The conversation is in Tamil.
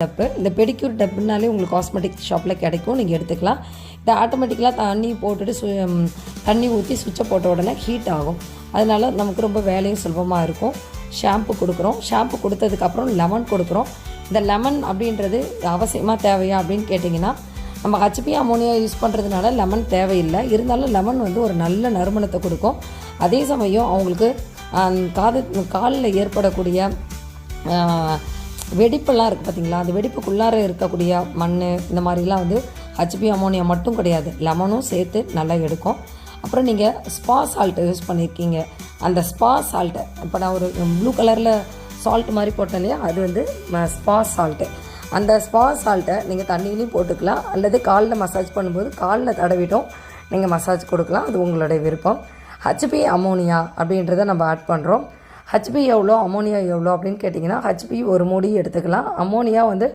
டப்பு. இந்த பெடிக்யூர் டப்புனாலே உங்களுக்கு காஸ்மெட்டிக் ஷாப்பில் கிடைக்கும், நீங்கள் எடுத்துக்கலாம். இதை ஆட்டோமேட்டிக்கலாக தண்ணி போட்டுட்டு தண்ணி ஊற்றி சுவிட்சை போட்ட உடனே ஹீட் ஆகும். அதனால் நமக்கு ரொம்ப வேலையும் சுலபமாக இருக்கும். ஷாம்பு கொடுக்குறோம். ஷாம்பு கொடுத்ததுக்கப்புறம் லெமன் கொடுக்குறோம். இந்த லெமன் அப்படின்றது அவசியமாக தேவையா அப்படின்னு கேட்டிங்கன்னா, நம்ம ஹச்பி அமோனியா யூஸ் பண்ணுறதுனால லெமன் தேவையில்லை. இருந்தாலும் லெமன் ஒரு நல்ல நறுமணத்தை கொடுக்கும். அதே சமயம் அவங்களுக்கு காலில் ஏற்படக்கூடிய வெடிப்பெல்லாம் இருக்குது பார்த்திங்களா, அந்த வெடிப்புக்குள்ளார இருக்கக்கூடிய மண் இந்த மாதிரிலாம் ஹச்பி அமோனியா மட்டும் கிடையாது, லெமனும் சேர்த்து நல்லா எடுக்கும். அப்புறம் நீங்கள் ஸ்பா சால்ட்டு யூஸ் பண்ணியிருக்கீங்க. அந்த ஸ்பா சால்ட்டை இப்போ நான் ஒரு ப்ளூ கலரில் சால்ட் மாதிரி போட்டேன் இல்லையா, அது ஸ்பா சால்ட்டு. அந்த ஸ்பா சால்ட்டை நீங்கள் தண்ணியிலையும் போட்டுக்கலாம், அல்லது காலில் மசாஜ் பண்ணும்போது காலில் தடவிட்டும் நீங்கள் மசாஜ் கொடுக்கலாம். அது உங்களுடைய விருப்பம். ஹச்பி அமோனியா அப்படின்றத நம்ம ஆட் பண்ணுறோம். ஹச்பி எவ்வளோ, அமோனியா எவ்வளோ அப்படின்னு கேட்டிங்கன்னா, ஹச்பி ஒரு மூடி எடுத்துக்கலாம். அமோனியா